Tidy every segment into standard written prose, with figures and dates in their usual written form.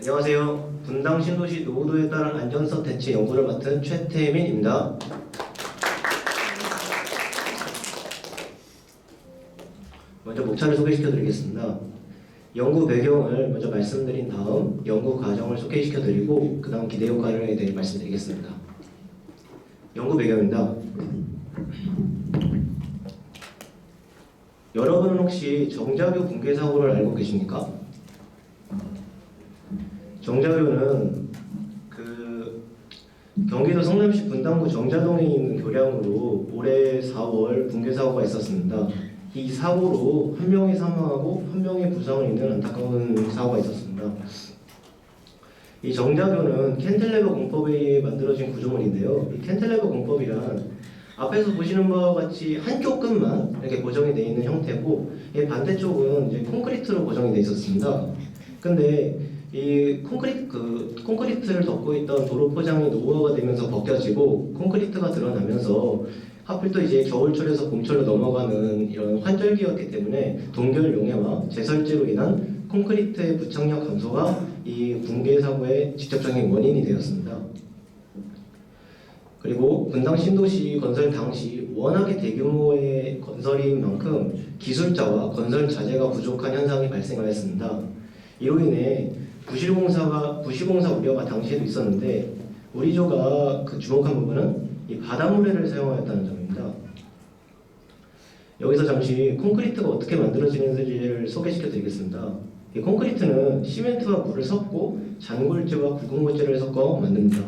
안녕하세요. 분당 신도시 노후도에 따른 안전성 대책 연구를 맡은 최태민입니다. 먼저 목차를 소개시켜드리겠습니다. 연구 배경을 먼저 말씀드린 다음 연구 과정을 소개시켜드리고 그 다음 기대 효과에 대해 말씀드리겠습니다. 연구 배경입니다. 여러분은 혹시 정자교 붕괴 사고를 알고 계십니까? 정자교는 경기도 성남시 분당구 정자동에 있는 교량으로 올해 4월 붕괴 사고가 있었습니다. 이 사고로 한 명이 사망하고 한 명이 부상을 입는 안타까운 사고가 있었습니다. 이 정자교는 캔틸레버 공법에 의해 만들어진 구조물인데요. 이 캔틸레버 공법이란 앞에서 보시는 바와 같이 한쪽 끝만 이렇게 고정이 되어 있는 형태고, 이 반대쪽은 이제 콘크리트로 고정이 되어 있었습니다. 근데 이 콘크리트를 덮고 있던 도로 포장이 노후화가 되면서 벗겨지고 콘크리트가 드러나면서 하필 또 이제 겨울철에서 봄철로 넘어가는 이런 환절기였기 때문에 동결 용해와 제설제로 인한 콘크리트의 부착력 감소가 이 붕괴 사고의 직접적인 원인이 되었습니다. 그리고 분당 신도시 건설 당시 워낙에 대규모의 건설인 만큼 기술자와 건설 자재가 부족한 현상이 발생하였습니다. 이로 인해 부실공사 우려가 당시에도 있었는데, 우리 조가 주목한 부분은 이 바닷모래를 사용하였다는 점입니다. 여기서 잠시 콘크리트가 어떻게 만들어지는지를 소개시켜 드리겠습니다. 이 콘크리트는 시멘트와 물을 섞고 잔골재와 굵은골재를 섞어 만듭니다.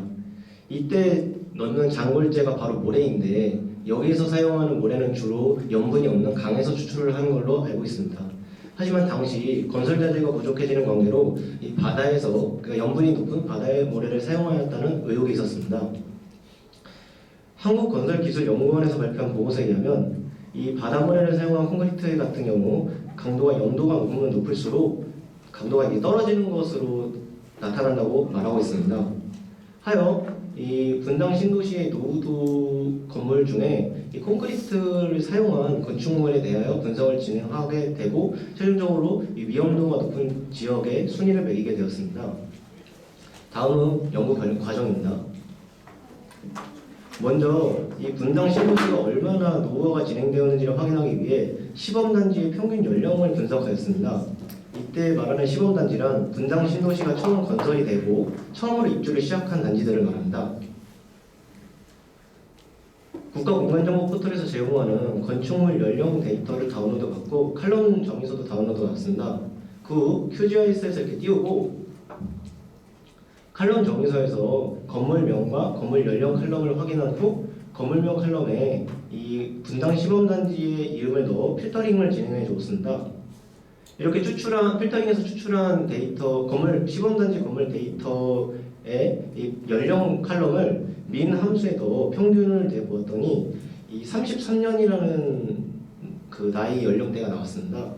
이때 넣는 잔골재가 바로 모래인데, 여기서 사용하는 모래는 주로 염분이 없는 강에서 추출을 하는 걸로 알고 있습니다. 하지만 당시 건설 자재가 부족해지는 관계로 이 바다에서 염분이 높은 바다의 모래를 사용하였다는 의혹이 있었습니다. 한국건설기술연구원에서 발표한 보고서에 의하면 이 바다모래를 사용한 콘크리트 같은 경우 강도가 0도가 높으면 높을수록 강도가 떨어지는 것으로 나타난다고 말하고 있습니다. 하여 이 분당 신도시의 노후도 건물 중에 이 콘크리트를 사용한 건축물에 대하여 분석을 진행하게 되고, 최종적으로 이 위험도가 높은 지역에 순위를 매기게 되었습니다. 다음은 연구 과정입니다. 먼저 이 분당 신도시가 얼마나 노후화가 진행되었는지를 확인하기 위해 시범단지의 평균 연령을 분석하였습니다. 이때 말하는 시범단지란 분당 신도시가 처음 건설이 되고 처음으로 입주를 시작한 단지들을 말합니다. 국가공간정보 포털에서 제공하는 건축물 연령 데이터를 다운로드 받고 칼럼 정의서도 다운로드 받습니다. 그 후 QGIS에서 이렇게 띄우고 칼럼 정의서에서 건물명과 건물 연령 칼럼을 확인한 후 건물명 칼럼에 이 분당 시범단지의 이름을 넣어 필터링을 진행해 주었습니다. 이렇게 필터링에서 추출한 데이터, 시범단지 건물 데이터의 이 연령 칼럼을 민 함수에 넣어 평균을 내보았더니 이 33년이라는 나이 연령대가 나왔습니다.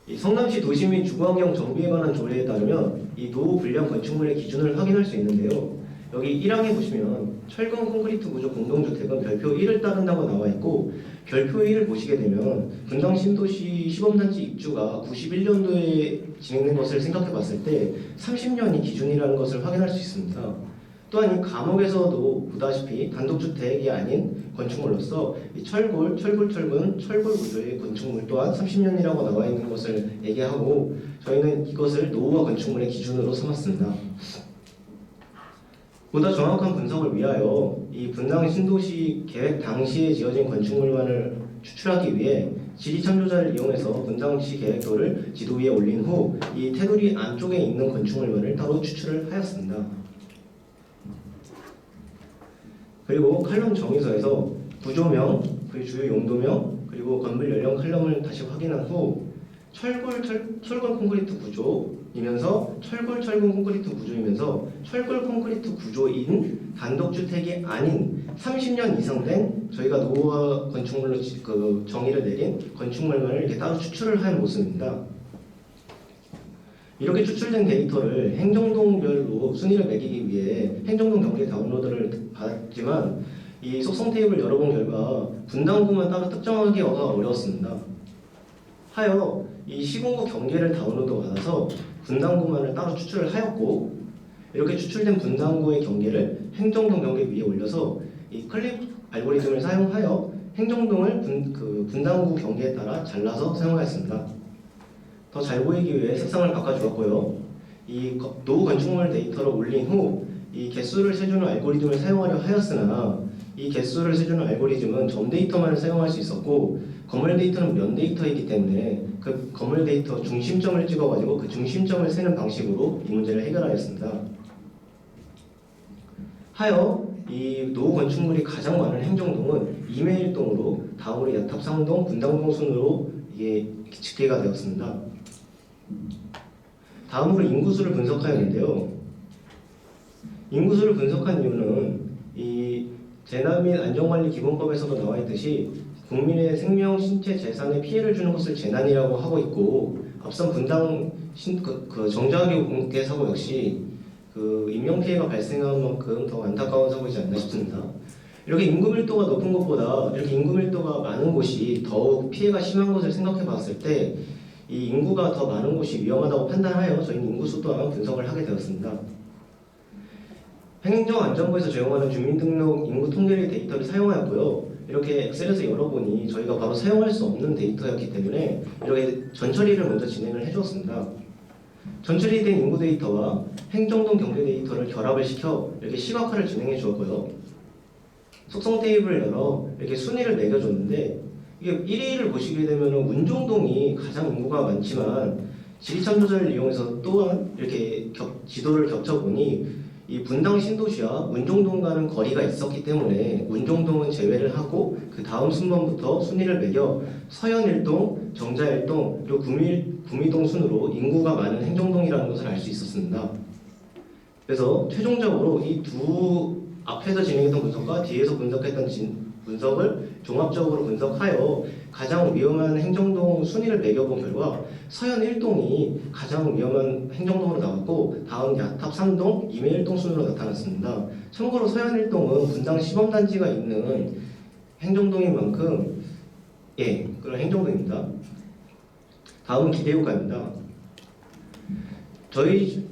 이 성남시 도시 및 주거환경 정비에 관한 조례에 따르면 이 노후 불량 건축물의 기준을 확인할 수 있는데요. 여기 1항에 보시면 철근 콘크리트 구조 공동주택은 별표 1을 따른다고 나와 있고, 별표 1을 보시게 되면 분당 신도시 시범단지 입주가 91년도에 진행된 것을 생각해 봤을 때 30년이 기준이라는 것을 확인할 수 있습니다. 또한 이 감옥에서도 보다시피 단독주택이 아닌 건축물로서 이 철골 구조의 건축물 또한 30년이라고 나와 있는 것을 얘기하고, 저희는 이것을 노후화 건축물의 기준으로 삼았습니다. 보다 정확한 분석을 위하여 이 분당 신도시 계획 당시에 지어진 건축물만을 추출하기 위해 지리참조자를 이용해서 분당시 계획도를 지도 위에 올린 후 이 테두리 안쪽에 있는 건축물만을 따로 추출을 하였습니다. 그리고 칼럼 정의서에서 구조명, 그리고 주요 용도명, 그리고 건물 연령 칼럼을 다시 확인한 후 철골 콘크리트 구조이면서 철근 콘크리트 구조이면서 철골 콘크리트 구조인 단독주택이 아닌 30년 이상 된 저희가 노후화 건축물로 정의를 내린 건축물만을 이렇게 따로 추출을 한 모습입니다. 이렇게 추출된 데이터를 행정동별로 순위를 매기기 위해 행정동 경계 다운로드를 받았지만, 이 속성 테이블을 열어본 결과 분당구만 따로 특정하기가 어려웠습니다. 하여 이 시군구 경계를 다운로드 받아서 분당구만을 따로 추출을 하였고, 이렇게 추출된 분당구의 경계를 행정동 경계 위에 올려서 이 클립 알고리즘을 사용하여 행정동을 분당구 경계에 따라 잘라서 사용하였습니다. 더 잘 보이기 위해 색상을 바꿔주었고요. 이 노후 건축물 데이터를 올린 후 이 개수를 세주는 알고리즘을 사용하려 하였으나 이 개수를 세주는 알고리즘은 점 데이터만을 사용할 수 있었고 건물 데이터는 면 데이터이기 때문에 그 건물 데이터 중심점을 찍어가지고 그 중심점을 세는 방식으로 이 문제를 해결하였습니다. 하여 이 노후 건축물이 가장 많은 행정동은 이메일동으로 다음으로 야탑상동, 분당동 순으로 이게 집계가 되었습니다. 다음으로 인구수를 분석하였는데요. 인구수를 분석한 이유는 이 재난 및 안전관리 기본법에서도 나와 있듯이 국민의 생명, 신체, 재산에 피해를 주는 것을 재난이라고 하고 있고 앞선 분당 정자기 공개 사고 역시 인명 피해가 발생한 만큼 더 안타까운 사고이지 않나 싶습니다. 이렇게 인구 밀도가 높은 것보다 이렇게 인구 밀도가 많은 곳이 더욱 피해가 심한 것을 생각해 봤을 때 이 인구가 더 많은 곳이 위험하다고 판단하여 저희는 인구수 또한 분석을 하게 되었습니다. 행정안전부에서 제공하는 주민등록 인구 통계의 데이터를 사용하였고요. 이렇게 엑셀에서 열어보니 저희가 바로 사용할 수 없는 데이터였기 때문에 이렇게 전처리를 먼저 진행을 해주었습니다. 전처리된 인구 데이터와 행정동 경계 데이터를 결합을 시켜 이렇게 시각화를 진행해 주었고요. 속성 테이블을 열어 이렇게 순위를 매겨줬는데 이게 1위를 보시게 되면 운종동이 가장 인구가 많지만 지리참 조사를 이용해서 또한 이렇게 지도를 겹쳐보니 이 분당 신도시와 운종동과는 거리가 있었기 때문에 운종동은 제외를 하고 그 다음 순번부터 순위를 매겨 서현 1동, 정자 1동, 그리고 구미동 순으로 인구가 많은 행정동이라는 것을 알 수 있었습니다. 그래서 최종적으로 이 두 앞에서 진행했던 분석과 뒤에서 분석했던 분석을 종합적으로 분석하여 가장 위험한 행정동 순위를 매겨본 결과 서현 1동이 가장 위험한 행정동으로 나왔고 다음 야탑 3동, 이메 1동 순으로 나타났습니다. 참고로 서현 1동은 분당 시범단지가 있는 행정동인 만큼 그런 행정동입니다. 다음은 기대효과입니다. 저희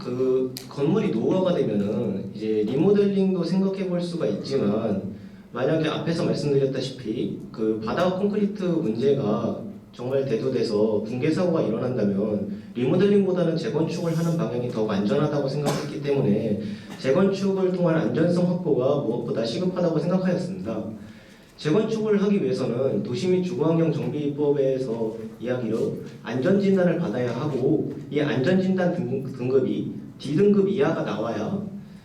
건물이 노후화가 되면은 이제 리모델링도 생각해 볼 수가 있지만 만약에 앞에서 말씀드렸다시피 바닥 콘크리트 문제가 정말 대두돼서 붕괴 사고가 일어난다면 리모델링보다는 재건축을 하는 방향이 더 안전하다고 생각했기 때문에 재건축을 통한 안전성 확보가 무엇보다 시급하다고 생각하였습니다. 재건축을 하기 위해서는 도시 및 주거환경 정비법에서 이야기로 안전진단을 받아야 하고 이 안전진단 등급이 D등급 이하가 나와야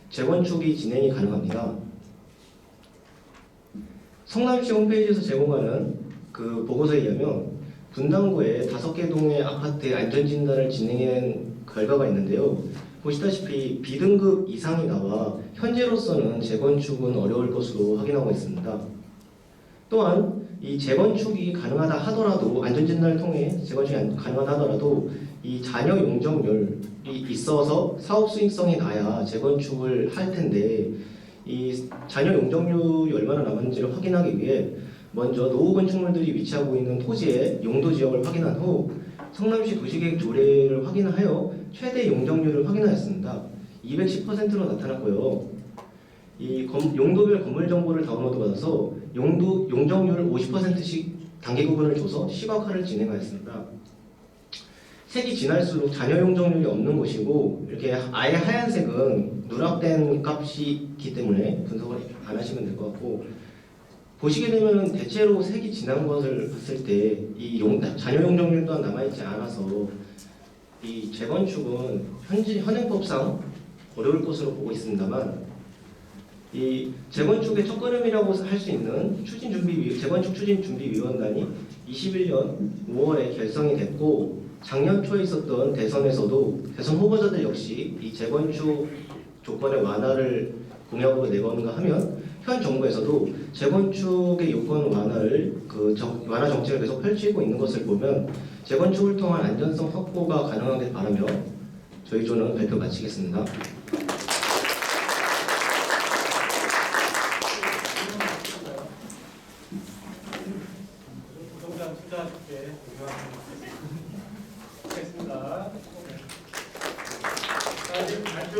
재건축이 진행이 가능합니다. 성남시 홈페이지에서 제공하는 보고서에 의하면 분당구의 5개 동의 아파트의 안전진단을 진행한 결과가 있는데요. 보시다시피 B등급 이상이 나와 현재로서는 재건축은 어려울 것으로 확인하고 있습니다. 또한 이 재건축이 가능하다 하더라도 안전진단을 통해 재건축이 가능하다 하더라도 이 잔여 용적률이 있어서 사업 수익성이 나야 재건축을 할 텐데 이 잔여 용적률이 얼마나 남았는지를 확인하기 위해 먼저 노후 건축물들이 위치하고 있는 토지의 용도 지역을 확인한 후 성남시 도시계획 조례를 확인하여 최대 용적률을 확인하였습니다. 210%로 나타났고요. 이 용도별 건물 정보를 다운로드 받아서 용적률 50%씩 단계 구분을 줘서 시각화를 진행하였습니다. 색이 진할수록 잔여 용적률이 없는 곳이고 이렇게 아예 하얀색은 누락된 값이 있기 때문에 분석을 안 하시면 될 것 같고 보시게 되면 대체로 색이 진한 것을 봤을 때 이 잔여 용적률 또한 남아있지 않아서 이 재건축은 현행법상 어려울 것으로 보고 있습니다만 이 재건축의 첫걸음이라고 할 수 있는 재건축 추진준비위원단이 21년 5월에 결성이 됐고 작년 초에 있었던 대선에서도 대선 후보자들 역시 이 재건축 조건의 완화를 공약으로 내건가 하면 현 정부에서도 재건축의 요건 완화를 완화 정책을 계속 펼치고 있는 것을 보면 재건축을 통한 안전성 확보가 가능하길 바라며 저희 조는 발표 마치겠습니다. 부동산 투자학회